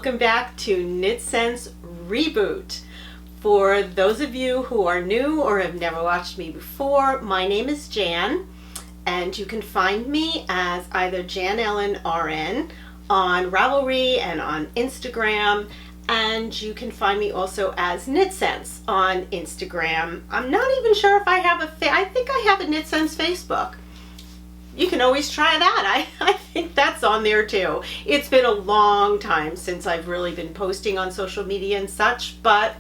welcome back to Knitscents Reboot. For those of you who are new or have never watched me before, my name is Jan, and you can find me as either Jan Ellen RN on Ravelry and on Instagram, and you can find me also as Knitscents on Instagram. I'm not even sure if I have I think I have a Knitscents Facebook. You can always try that. I think that's on there too. It's been a long time since I've really been posting on social media and such, but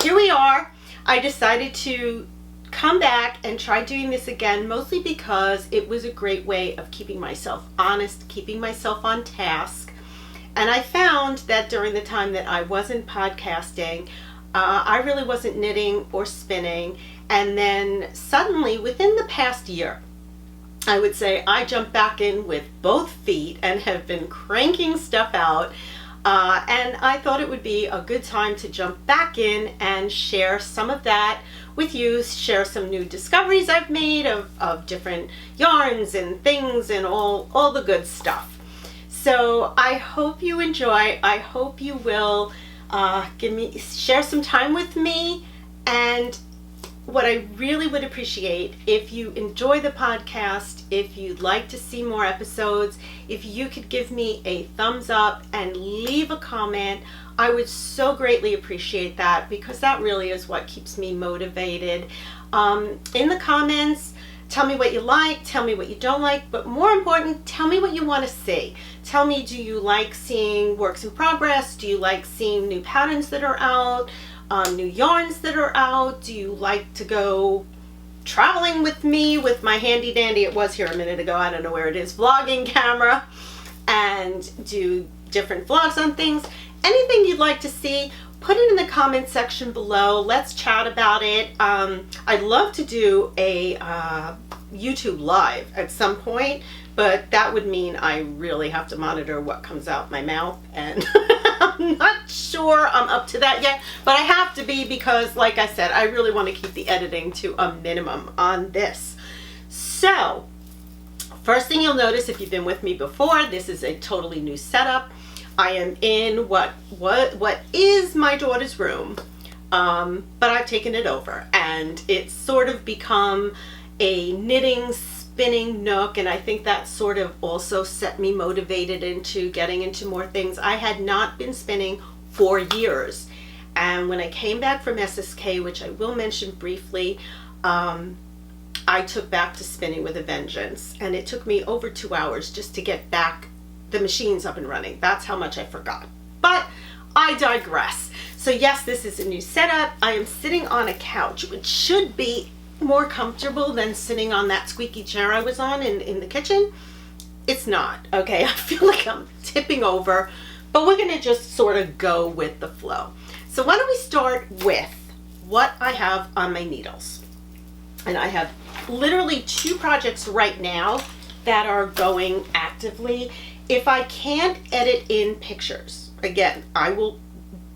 here we are. I decided to come back and try doing this again, mostly because it was a great way of keeping myself honest, keeping myself on task. And I found that during the time that I wasn't podcasting, I really wasn't knitting or spinning. And then suddenly, within the past year, I would say I jumped back in with both feet and have been cranking stuff out. And I thought it would be a good time to jump back in and share some of that with you, share some new discoveries I've made of different yarns and things and all the good stuff. So I hope you enjoy. I hope you will share some time with me. And what I really would appreciate, if you enjoy the podcast, if you'd like to see more episodes, if you could give me a thumbs up and leave a comment, I would so greatly appreciate that, because that really is what keeps me motivated. In the comments, tell me what you like, tell me what you don't like, but more important, tell me what you want to see. Tell me, do you like seeing works in progress? Do you like seeing new patterns that are out? New yarns that are out? Do you like to go traveling with me with my handy dandy, it was here a minute ago, I don't know where it is, vlogging camera, and do different vlogs on things? Anything you'd like to see, put it in the comment section below. Let's chat about it. I'd love to do a YouTube live at some point, but that would mean I really have to monitor what comes out my mouth, and I'm not sure I'm up to that yet, but I have to be, because like I said, I really want to keep the editing to a minimum on this. So first thing you'll notice, if you've been with me before, this is a totally new setup. I am in what is my daughter's room, but I've taken it over, and it's sort of become a knitting, spinning nook, and I think that sort of also set me motivated into getting into more things. I had not been spinning for years, and when I came back from SSK, which I will mention briefly, I took back to spinning with a vengeance, and it took me over 2 hours just to get back the machines up and running. That's how much I forgot, but I digress. So yes, this is a new setup. I am sitting on a couch, which should be more comfortable than sitting on that squeaky chair I was on in the kitchen. It's not, okay? I feel like I'm tipping over, but we're gonna just sort of go with the flow. So why don't we start with what I have on my needles. And I have literally 2 projects right now that are going actively. If I can't edit in pictures, again, I will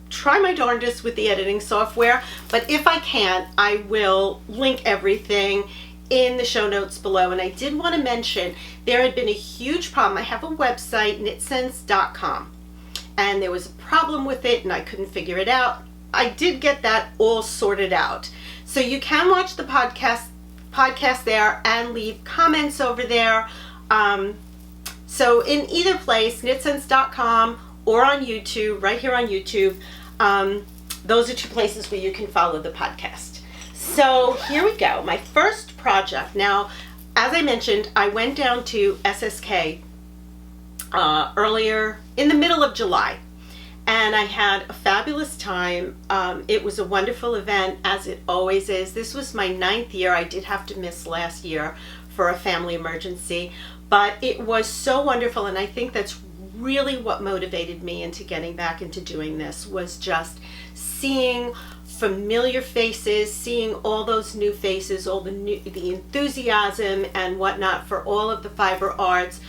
try my darndest with the editing software, but if I can't, I will link everything in the show notes below. And I did want to mention, there had been a huge problem. I have a website, Knitscents.com, and there was a problem with it and I couldn't figure it out. I did get that all sorted out. So you can watch the podcast there and leave comments over there. So in either place, Knitscents.com or on YouTube, right here on YouTube, those are 2 places where you can follow the podcast. So here we go. My first project. Now, as I mentioned, I went down to SSK earlier in the middle of July, and I had a fabulous time. It was a wonderful event, as it always is. This was my 9th year. I did have to miss last year for a family emergency, but it was so wonderful, and I think that's really what motivated me into getting back into doing this, was just seeing familiar faces, seeing all those new faces, all the enthusiasm and whatnot for all of the fiber arts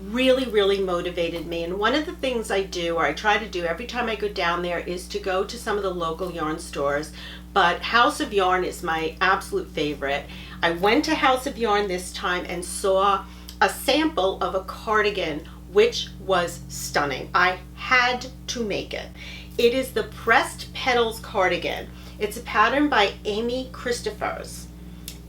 really motivated me. And one of the things I do, or I try to do every time I go down there, is to go to some of the local yarn stores, but House of Yarn is my absolute favorite. I went to House of Yarn this time and saw a sample of a cardigan which was stunning. I had to make it. It is the Pressed Petals cardigan. It's a pattern by Amy Cristoffers.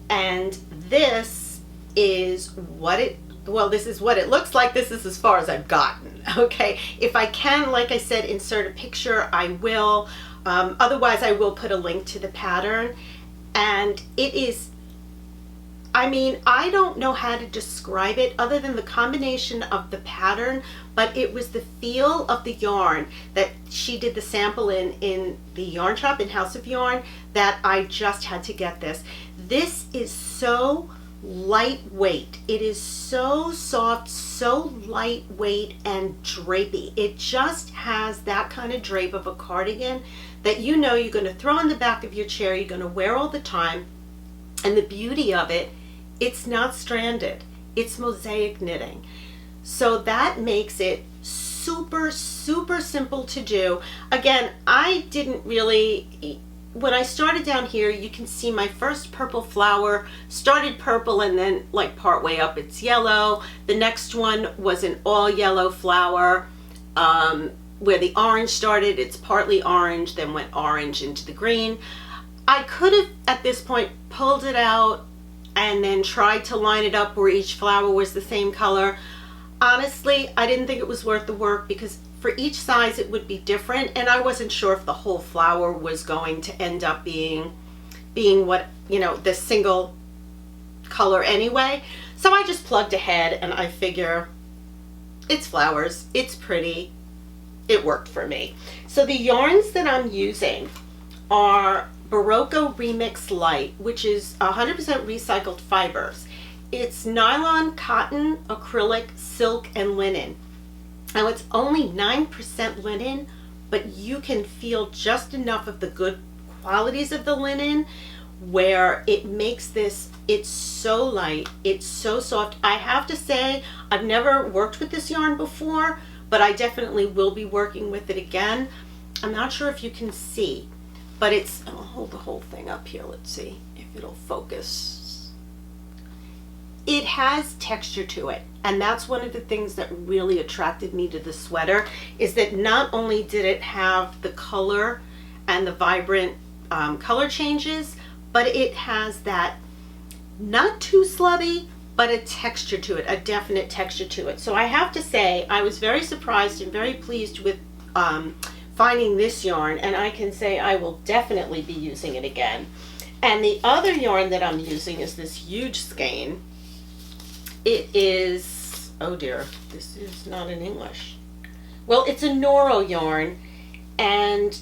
And this is what it, well, this is what it looks like. This is as far as I've gotten, okay? If I can, like I said, insert a picture, I will. Otherwise, I will put a link to the pattern. And it is, I mean, I don't know how to describe it other than the combination of the pattern, but it was the feel of the yarn that she did the sample in the yarn shop in House of Yarn that I just had to get this. This is so lightweight. It is so soft, so lightweight and drapey. It just has that kind of drape of a cardigan that you know you're going to throw on the back of your chair, you're going to wear all the time. And the beauty of it, it's not stranded. It's mosaic knitting. So that makes it super, super simple to do. Again, I didn't really, when I started down here, you can see my first purple flower started purple and then like part way up it's yellow. The next one was an all yellow flower. Where the orange started, it's partly orange, then went orange into the green. I could have at this point pulled it out and then tried to line it up where each flower was the same color. Honestly, I didn't think it was worth the work because for each size it would be different, and I wasn't sure if the whole flower was going to end up being what, you know, this single color anyway. So I just plugged ahead and I figure it's flowers, it's pretty, it worked for me. So the yarns that I'm using are Barocco Remix Light, which is 100% recycled fibers. It's nylon, cotton, acrylic, silk, and linen. Now it's only 9% linen, but you can feel just enough of the good qualities of the linen where it makes this, it's so light, it's so soft. I have to say, I've never worked with this yarn before, but I definitely will be working with it again. I'm not sure if you can see, but it's, I'll hold the whole thing up here. Let's see if it'll focus. It has texture to it. And that's one of the things that really attracted me to the sweater, is that not only did it have the color and the vibrant color changes, but it has that not too slubby, but a texture to it, a definite texture to it. So I have to say, I was very surprised and very pleased with finding this yarn, and I can say I will definitely be using it again. And the other yarn that I'm using is this huge skein. It is, oh dear, this is not in English. Well, it's a Noro yarn, and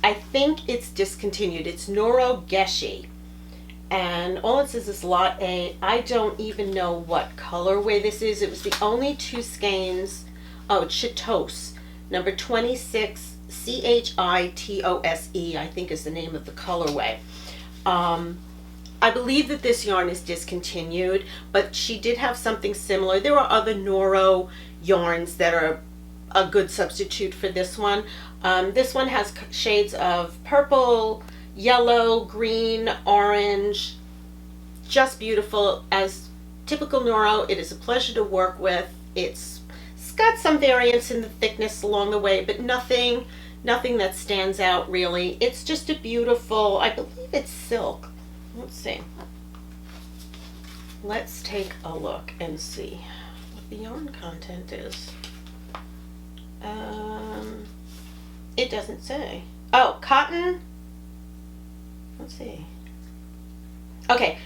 I think it's discontinued. It's Noro Geshi. And all it says is Lot A. I don't even know what colorway this is. It was the only two skeins. Oh, Chitose, number 26, Chitose, I think is the name of the colorway. I believe that this yarn is discontinued, but she did have something similar. There are other Noro yarns that are a good substitute for this one. This one has shades of purple, yellow, green, orange, just beautiful. As typical Noro, it is a pleasure to work with. It's got some variance in the thickness along the way, but nothing that stands out really. It's just a beautiful, I believe it's silk. Let's see. Let's take a look and see what the yarn content is. It doesn't say. Oh, cotton. Let's see. Okay,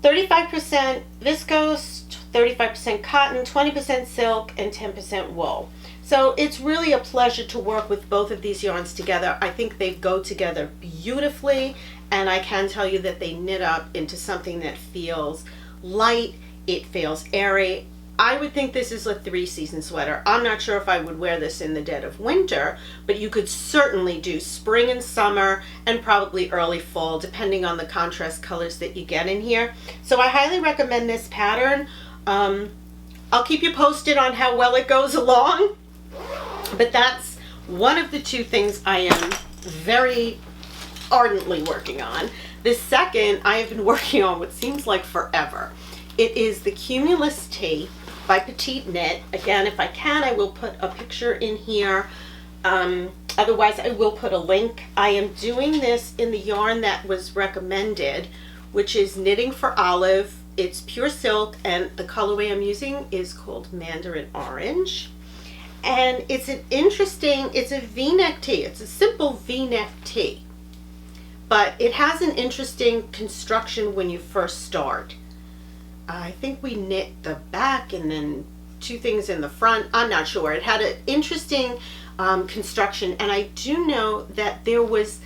35% viscose, 35% cotton, 20% silk, and 10% wool. So it's really a pleasure to work with both of these yarns together. I think they go together beautifully, and I can tell you that they knit up into something that feels light, it feels airy. I would think this is a 3-season sweater. I'm not sure if I would wear this in the dead of winter, but you could certainly do spring and summer and probably early fall, depending on the contrast colors that you get in here. So I highly recommend this pattern. I'll keep you posted on how well it goes along, but that's one of the two things I am very ardently working on. The second I have been working on what seems like forever. It is the Cumulus tee, by Petite Knit. Again, if I can, I will put a picture in here. Otherwise, I will put a link. I am doing this in the yarn that was recommended, which is Knitting for Olive. It's pure silk, and the colorway I'm using is called Mandarin Orange. And it's an interesting, it's a V-neck tee. It's a simple V-neck tee, but it has an interesting construction when you first start. I think we knit the back and then two things in the front. I'm not sure. It had an interesting construction, and I do know that there was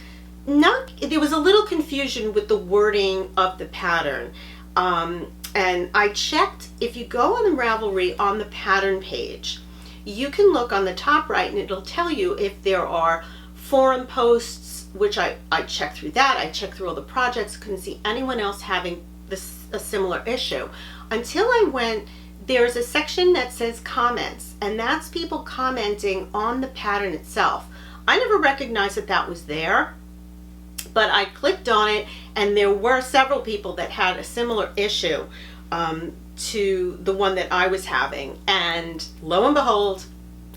a little confusion with the wording of the pattern. And I checked, if you go on the Ravelry on the pattern page, you can look on the top right and it'll tell you if there are forum posts, which I checked through that. I checked through all the projects, couldn't see anyone else having a similar issue. Until I went, there's a section that says comments, and that's people commenting on the pattern itself. I never recognized that that was there, but I clicked on it and there were several people that had a similar issue to the one that I was having, and lo and behold,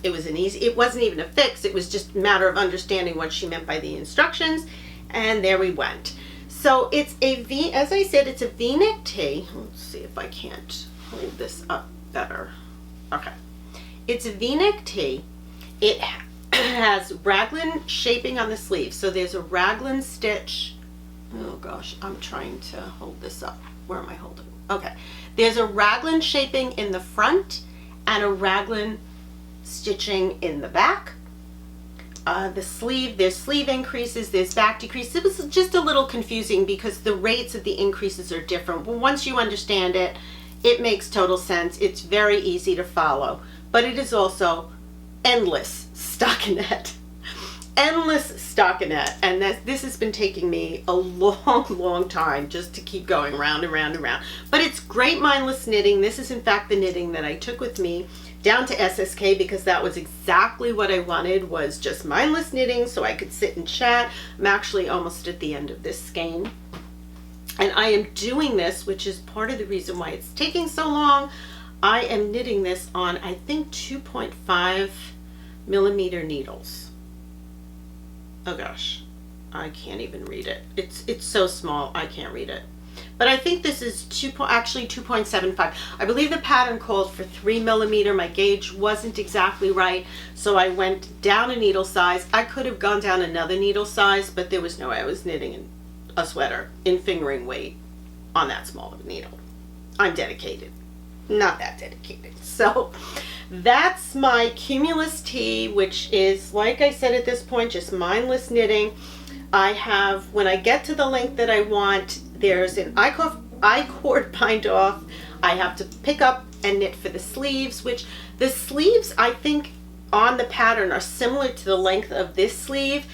it wasn't even a fix. It was just a matter of understanding what she meant by the instructions, and there we went. So it's as I said, it's a V-neck tee. Let's see if I can't hold this up better. Okay. It's a V-neck tee. It has raglan shaping on the sleeve. So there's a raglan stitch. Oh gosh, I'm trying to hold this up. Where am I holding? Okay. There's a raglan shaping in the front and a raglan stitching in the back. There's sleeve increases, there's back decreases. It was just a little confusing because the rates of the increases are different. But once you understand it, it makes total sense. It's very easy to follow, but it is also endless stockinette. Endless stockinette, and this has been taking me a long time just to keep going round and round and round. But it's great mindless knitting. This is in fact the knitting that I took with me down to SSK because that was exactly what I wanted, was just mindless knitting so I could sit and chat. I'm actually almost at the end of this skein, and I am doing this, which is part of the reason why it's taking so long. I am knitting this on, I think, 2.5 millimeter needles. Oh gosh, I can't even read it. It's so small I can't read it. But I think this is actually 2.75. I believe the pattern called for 3 millimeter. My gauge wasn't exactly right, so I went down a needle size. I could have gone down another needle size, but there was no way I was knitting a sweater in fingering weight on that small of a needle. I'm dedicated. Not that dedicated. So that's my Cumulus tee, which is, like I said at this point, just mindless knitting. I have, when I get to the length that I want, there's an I-cord bind off. I have to pick up and knit for the sleeves, which the sleeves I think on the pattern are similar to the length of this sleeve,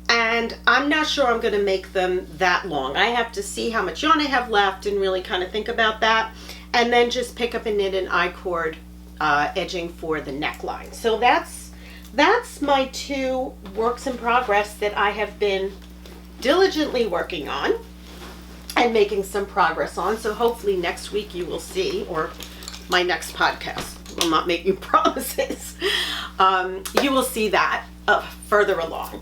and I'm not sure I'm going to make them that long. I have to see how much yarn I have left and really kind of think about that, and then just pick up and knit an I-cord edging for the neckline. So that's my two works in progress that I have been diligently working on and making some progress on. So hopefully next week you will see, or my next podcast, will not make you promises, you will see that further along.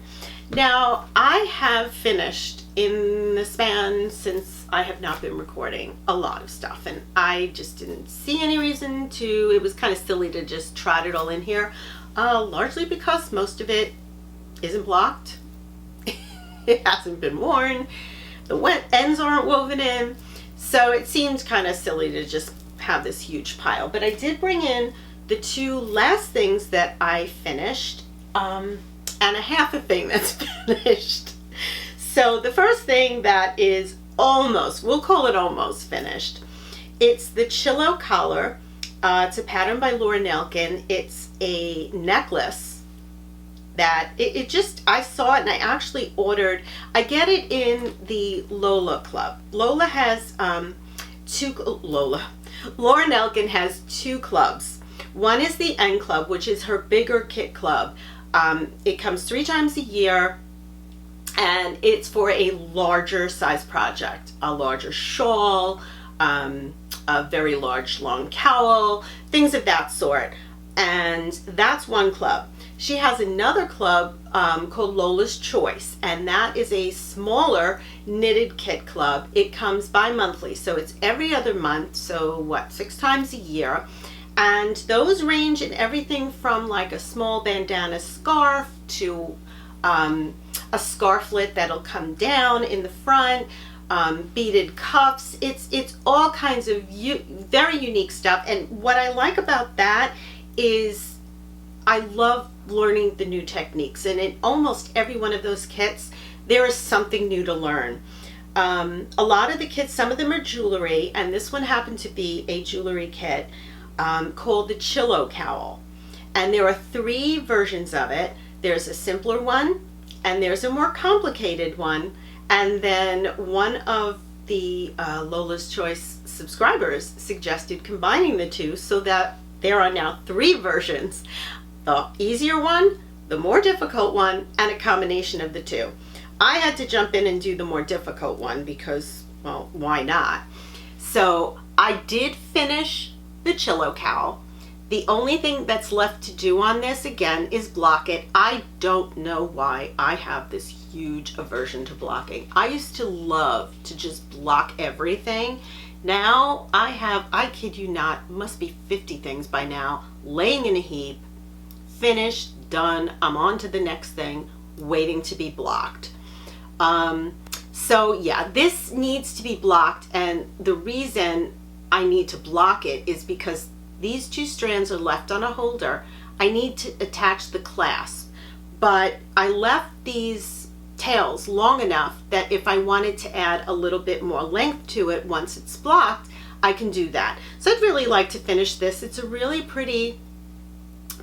Now, I have finished, in the span since I have not been recording, a lot of stuff, and I just didn't see any reason to. It was kind of silly to just trot it all in here, largely because most of it isn't blocked. It hasn't been worn. The ends aren't woven in, so it seemed kind of silly to just have this huge pile. But I did bring in the two last things that I finished, and a half a thing that's finished. So the first thing that is almost, we'll call it almost finished, it's the Chillow collar. It's a pattern by Laura Nelkin. It's a necklace that I saw it and I actually ordered. I get it in the Lola Club. Laura Nelkin has two clubs. One is the N Club, which is her bigger kit club. It comes 3 times a year, and it's for a larger size project, a larger shawl, a very large long cowl, things of that sort. And that's one club. She has another club called Lola's Choice, and that is a smaller knitted kit club. It comes bi-monthly, so it's every other month, so what, 6 times a year. And those range in everything from like a small bandana scarf to a scarflet that'll come down in the front, beaded cuffs. It's all kinds of very unique stuff. And what I like about that is I love learning the new techniques, and in almost every one of those kits there is something new to learn. A lot of the kits, some of them are jewelry, and this one happened to be a jewelry kit called the Chillow cowl, and there are 3 versions of it. There's a simpler one and there's a more complicated one, and then one of the Lola's Choice subscribers suggested combining the 2 so that there are now 3 versions. The easier one, the more difficult one, and a combination of the 2. I had to jump in and do the more difficult one because, well, why not? So I did finish the Chillow cowl. The only thing that's left to do on this, again, is block it. I don't know why I have this huge aversion to blocking. I used to love to just block everything. Now I kid you not, must be 50 things by now, laying in a heap, finished, done. I'm on to the next thing, waiting to be blocked. So yeah, this needs to be blocked, and the reason I need to block it is because these 2 strands are left on a holder. I need to attach the clasp, but I left these tails long enough that if I wanted to add a little bit more length to it once it's blocked, I can do that. So I'd really like to finish this. It's a really pretty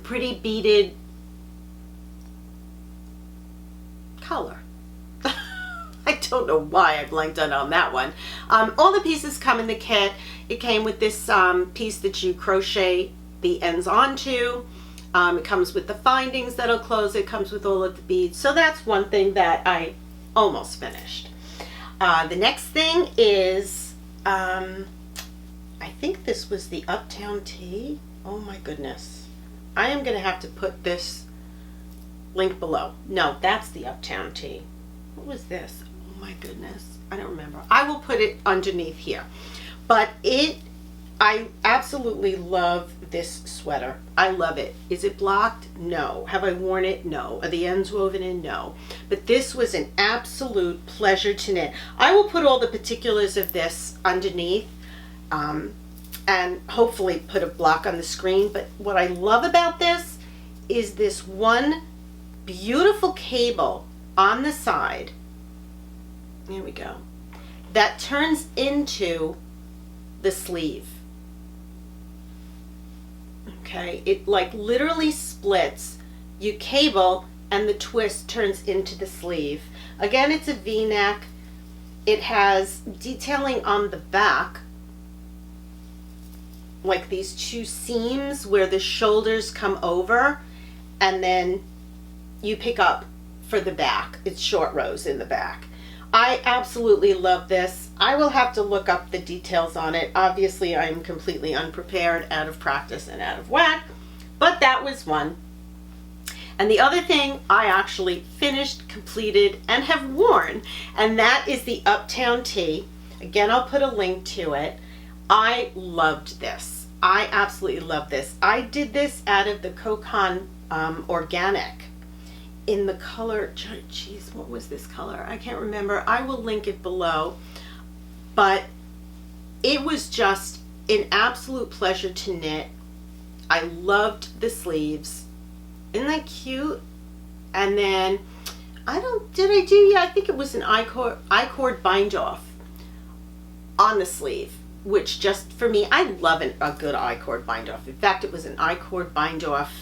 beaded color. I don't know why I blanked on that one. All the pieces come in the kit. It came with this piece that you crochet the ends onto. It comes with the findings that'll close. It comes with all of the beads. So that's one thing that I almost finished. The next thing is, I think this was the Uptown Tee. Oh my goodness. I am going to have to put this link below. No, that's the Uptown Tee. What was this? Oh my goodness. I don't remember. I will put it underneath here. But I absolutely love this sweater. I love it. Is it blocked? No. Have I worn it? No. Are the ends woven in? No. But this was an absolute pleasure to knit. I will put all the particulars of this underneath and hopefully put a block on the screen. But what I love about this is this one beautiful cable on the side. There we go. That turns into the sleeve. Okay, it like literally splits. You cable and the twist turns into the sleeve. Again, it's a V-neck. It has detailing on the back, like these 2 seams where the shoulders come over, and then you pick up for the back. It's short rows in the back. I absolutely love this. I will have to look up the details on it. Obviously, I am completely unprepared, out of practice, and out of whack, but that was one. And the other thing I actually finished, completed, and have worn, and that is the Uptown Tee. Again, I'll put a link to it. I loved this. I absolutely love this. I did this out of the Kokon Organic in the color, geez, what was this color? I can't remember. I will link it below. But it was just an absolute pleasure to knit. I loved the sleeves. Isn't that cute? And then, I think it was an I-cord bind off on the sleeve, which just for me, I love a good I-cord bind off. In fact, it was an I-cord bind off.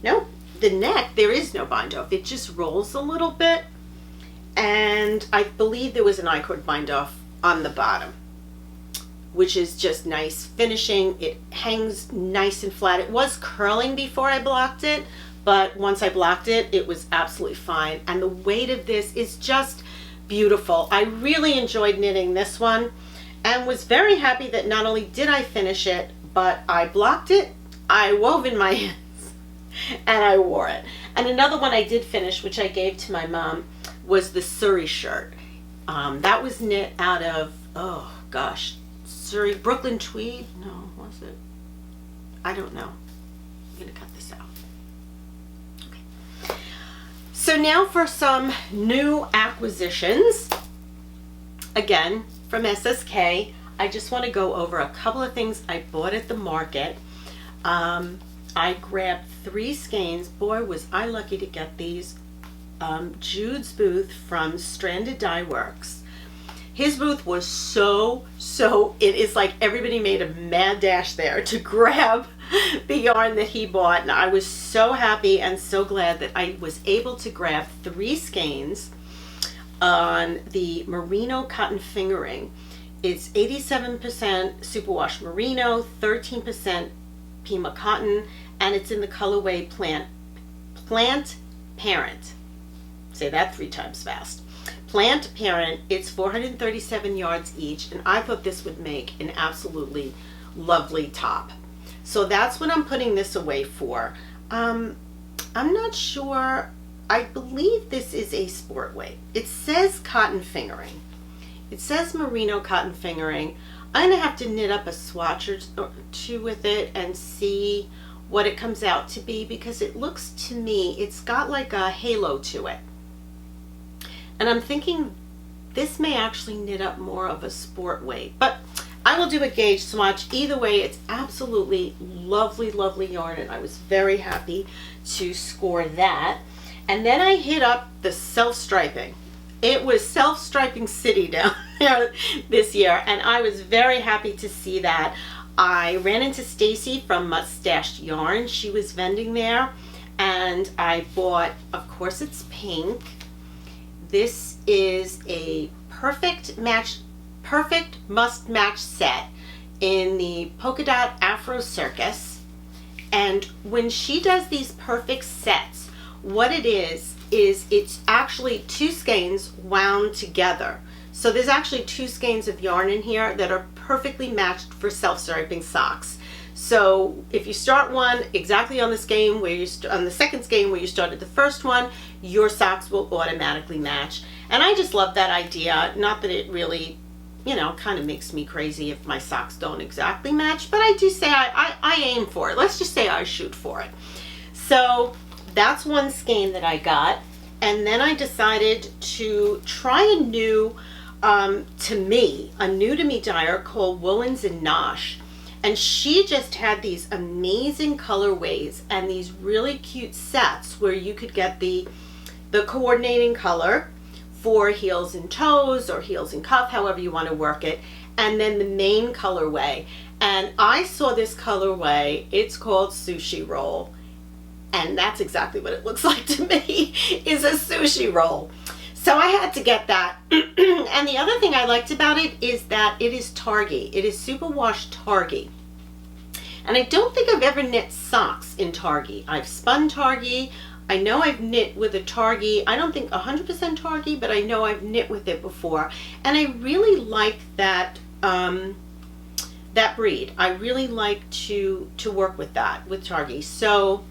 No, the neck, there is no bind off. It just rolls a little bit. And I believe there was an I-cord bind off on the bottom, which is just nice finishing. It hangs nice and flat. It was curling before I blocked it, but once I blocked it, it was absolutely fine. And the weight of this is just beautiful. I really enjoyed knitting this one. and was very happy that not only did I finish it, but I blocked it, I wove in my hands, and I wore it. And another one I did finish, which I gave to my mom, was the Surrey shirt. That was knit out of, oh gosh, Surrey, Brooklyn tweed? No, was it? I don't know. I'm gonna cut this out. Okay. So now for some new acquisitions. Again, from SSK, I just want to go over a couple of things I bought at the market. I grabbed 3 skeins. Boy, was I lucky to get these. Jude's booth from Stranded Dye Works. His booth was so, it is like everybody made a mad dash there to grab the yarn that he bought. And I was so happy and so glad that I was able to grab 3 skeins on the merino cotton fingering. It's 87% superwash merino, 13% Pima cotton, and it's in the colorway Plant Parent. Say that 3 times fast. Plant Parent. It's 437 yards each, and I thought this would make an absolutely lovely top. So that's what I'm putting this away for. I'm not sure. I believe this is a sport weight. It says cotton fingering. It says merino cotton fingering. I'm gonna have to knit up a swatch or 2 with it and see what it comes out to be, because it looks to me, it's got like a halo to it. And I'm thinking this may actually knit up more of a sport weight, but I will do a gauge swatch. Either way, it's absolutely lovely, lovely yarn, and I was very happy to score that. And then I hit up the self-striping. It was self-striping city down there this year, and I was very happy to see that. I ran into Stacy from Mustached Yarn. She was vending there, and I bought, of course it's pink. This is a perfect must match set in the Polka Dot Afro Circus. And when she does these perfect sets, what it is it's actually 2 skeins wound together. So there's actually 2 skeins of yarn in here that are perfectly matched for self-striping socks. So if you start one exactly on the skein where you on the second skein where you started the first one, your socks will automatically match. And I just love that idea. Not that it really, you know, kind of makes me crazy if my socks don't exactly match, but I do say I aim for it. Let's just say I shoot for it. So that's one skein that I got. And then I decided to try a new, to me dyer called Woolens and Nosh. And she just had these amazing colorways and these really cute sets where you could get the coordinating color for heels and toes or heels and cuff, however you want to work it, and then the main colorway. And I saw this colorway, it's called Sushi Roll, and that's exactly what it looks like to me, is a sushi roll. So I had to get that. And the other thing I liked about it is that it is targy. It is superwash targy. And I don't think I've ever knit socks in targy. I've spun targy. I know I've knit with a targy. I don't think 100% targy, but I know I've knit with it before. And I really like that that breed. I really like to work with that, with targy. So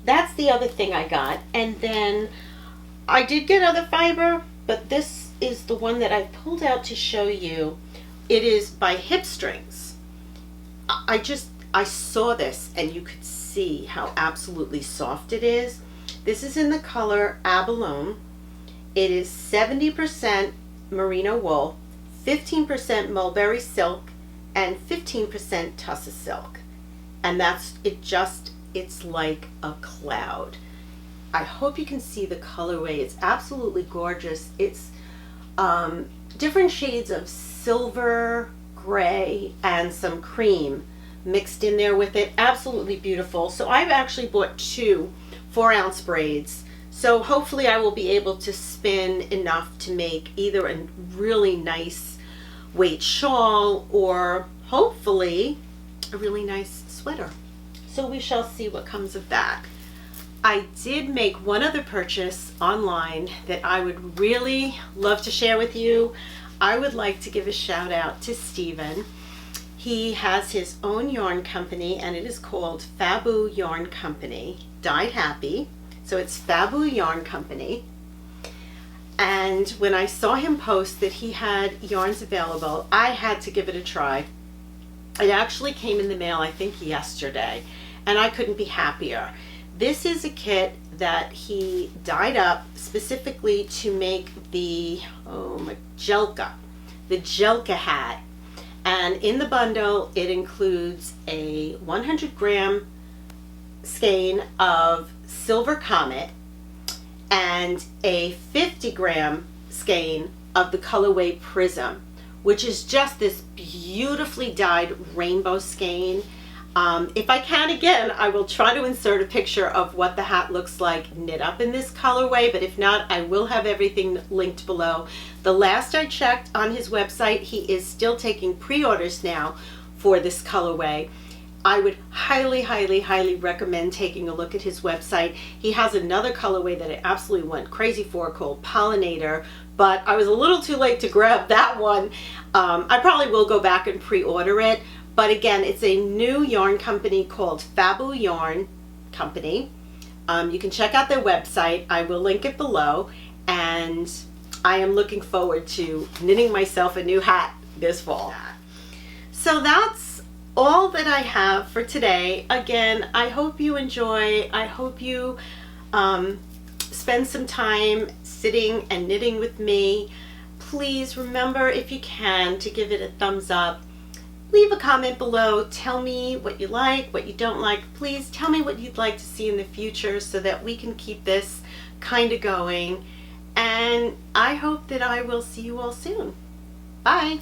that's the other thing I got. And then I did get other fiber, but this is the one that I pulled out to show you. It is by Hip Strings. I saw this and you could see how absolutely soft it is. This is in the color Abalone. It is 70% merino wool, 15% mulberry silk, and 15% tussa silk. And that's it. It's like a cloud. I hope you can see the colorway. It's absolutely gorgeous. It's different shades of silver, gray, and some cream mixed in there with it. Absolutely beautiful. So I've actually bought 2 4-ounce braids. So hopefully I will be able to spin enough to make either a really nice weight shawl or hopefully a really nice sweater. So we shall see what comes of that. I did make one other purchase online that I would really love to share with you. I would like to give a shout out to Steven. He has his own yarn company, and it is called Faboo Yarn Company, Dyed Happy. So it's Faboo Yarn Company. And when I saw him post that he had yarns available, I had to give it a try. It actually came in the mail, I think yesterday, and I couldn't be happier. This is a kit that he dyed up specifically to make the Jelka hat. And in the bundle, it includes a 100-gram skein of Silver Comet and a 50-gram skein of the colorway Prism, which is just this beautifully dyed rainbow skein. If I can, again, I will try to insert a picture of what the hat looks like knit up in this colorway, but if not, I will have everything linked below. The last I checked on his website, he is still taking pre-orders now for this colorway. I would highly, highly, highly recommend taking a look at his website. He has another colorway that I absolutely went crazy for called Pollinator, but I was a little too late to grab that one. I probably will go back and pre-order it. But again, it's a new yarn company called Faboo Yarn Company. You can check out their website. I will link it below. And I am looking forward to knitting myself a new hat this fall. So that's all that I have for today. Again, I hope you enjoy. I hope you spend some time sitting and knitting with me. Please remember, if you can, to give it a thumbs up. Leave a comment below. Tell me what you like, what you don't like. Please tell me what you'd like to see in the future so that we can keep this kind of going. And I hope that I will see you all soon. Bye.